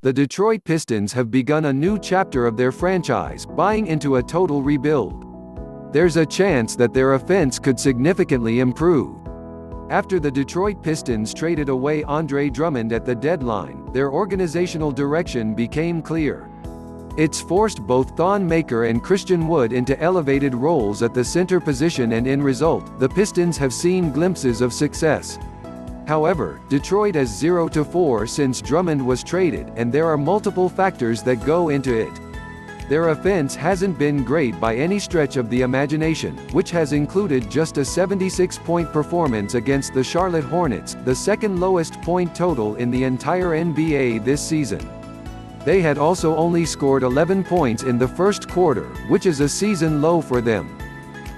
the Detroit Pistons have begun a new chapter of their franchise, buying into a total rebuild. There's a chance that their offense could significantly improve. After the Detroit Pistons traded away Andre Drummond at the deadline, their organizational direction became clear. It's forced both Thon Maker and Christian Wood into elevated roles at the center position, and in result, the Pistons have seen glimpses of success. However, Detroit is 0-4 since Drummond was traded, and there are multiple factors that go into it. Their offense hasn't been great by any stretch of the imagination, which has included just a 76-point performance against the Charlotte Hornets, the second lowest point total in the entire NBA this season. They had also only scored 11 points in the first quarter, which is a season low for them.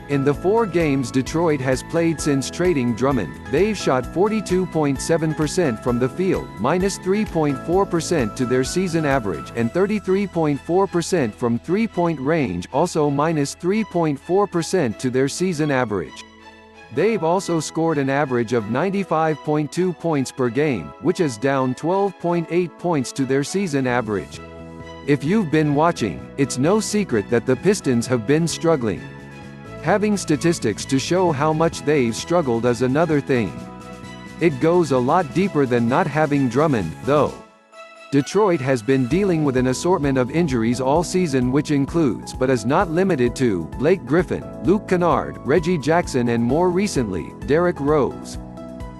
In the 4 games Detroit has played since trading Drummond, they've shot 42.7% from the field, -3.4% to their season average, and 33.4% from three-point range, also -3.4% to their season average. They've also scored an average of 95.2 points per game, which is down 12.8 points to their season average. If you've been watching, it's no secret that the Pistons have been struggling. Having statistics to show how much they've struggled is another thing. It goes a lot deeper than not having Drummond, though. Detroit has been dealing with an assortment of injuries all season, which includes but is not limited to Blake Griffin, Luke Kennard, Reggie Jackson, and more recently, Derrick Rose.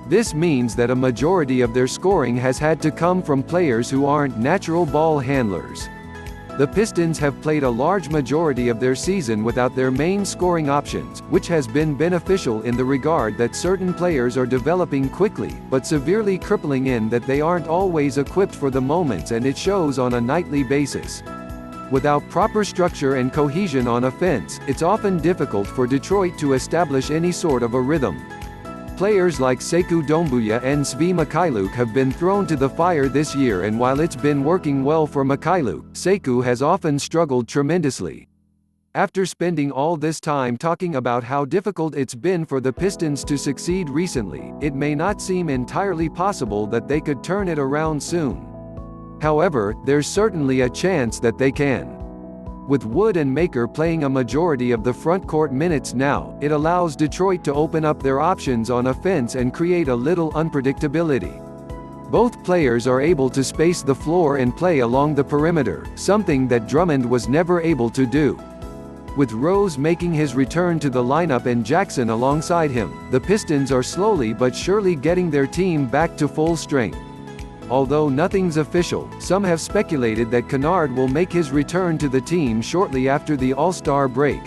This means that a majority of their scoring has had to come from players who aren't natural ball handlers. The Pistons have played a large majority of their season without their main scoring options, which has been beneficial in the regard that certain players are developing quickly, but severely crippling in that they aren't always equipped for the moments, and it shows on a nightly basis. Without proper structure and cohesion on offense, it's often difficult for Detroit to establish any sort of a rhythm. Players like Sekou Doumbouya and Svi Mykhailiuk have been thrown to the fire this year, and while it's been working well for Mykhailiuk, Sekou has often struggled tremendously. After spending all this time talking about how difficult it's been for the Pistons to succeed recently, it may not seem entirely possible that they could turn it around soon. However, there's certainly a chance that they can. With Wood and Maker playing a majority of the front-court minutes now, it allows Detroit to open up their options on offense and create a little unpredictability. Both players are able to space the floor and play along the perimeter, something that Drummond was never able to do. With Rose making his return to the lineup and Jackson alongside him, the Pistons are slowly but surely getting their team back to full strength. Although nothing's official, some have speculated that Kennard will make his return to the team shortly after the All-Star break.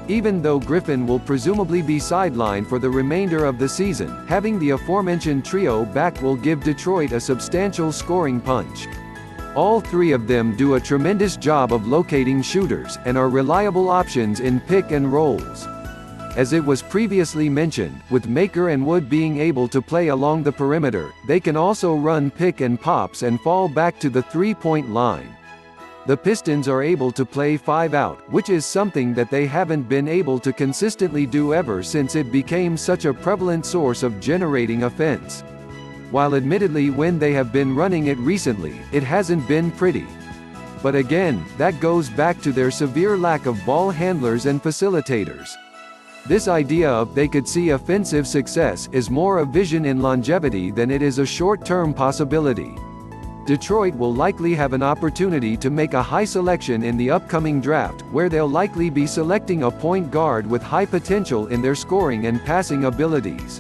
Even though Griffin will presumably be sidelined for the remainder of the season, having the aforementioned trio back will give Detroit a substantial scoring punch. All three of them do a tremendous job of locating shooters, and are reliable options in pick and rolls. As it was previously mentioned, with Maker and Wood being able to play along the perimeter, they can also run pick and pops and fall back to the three-point line. The Pistons are able to play 5 out, which is something that they haven't been able to consistently do ever since it became such a prevalent source of generating offense. While admittedly when they have been running it recently, it hasn't been pretty. But again, that goes back to their severe lack of ball handlers and facilitators. This idea of they could see offensive success is more a vision in longevity than it is a short-term possibility. Detroit will likely have an opportunity to make a high selection in the upcoming draft, where they'll likely be selecting a point guard with high potential in their scoring and passing abilities.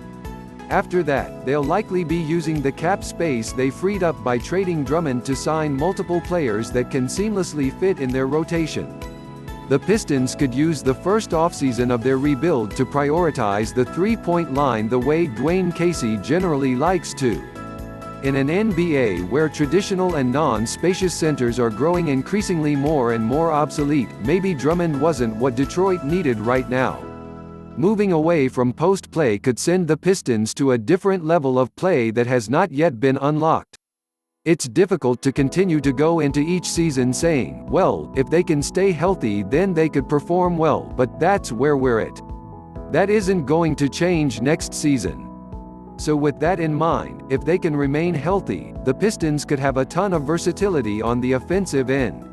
After that, they'll likely be using the cap space they freed up by trading Drummond to sign multiple players that can seamlessly fit in their rotation. The Pistons could use the first offseason of their rebuild to prioritize the three-point line the way Dwayne Casey generally likes to. In an NBA where traditional and non-spacious centers are growing increasingly more and more obsolete, maybe Drummond wasn't what Detroit needed right now. Moving away from post play could send the Pistons to a different level of play that has not yet been unlocked. It's difficult to continue to go into each season saying, well, if they can stay healthy then they could perform well, but that's where we're at. That isn't going to change next season. So with that in mind, if they can remain healthy, the Pistons could have a ton of versatility on the offensive end.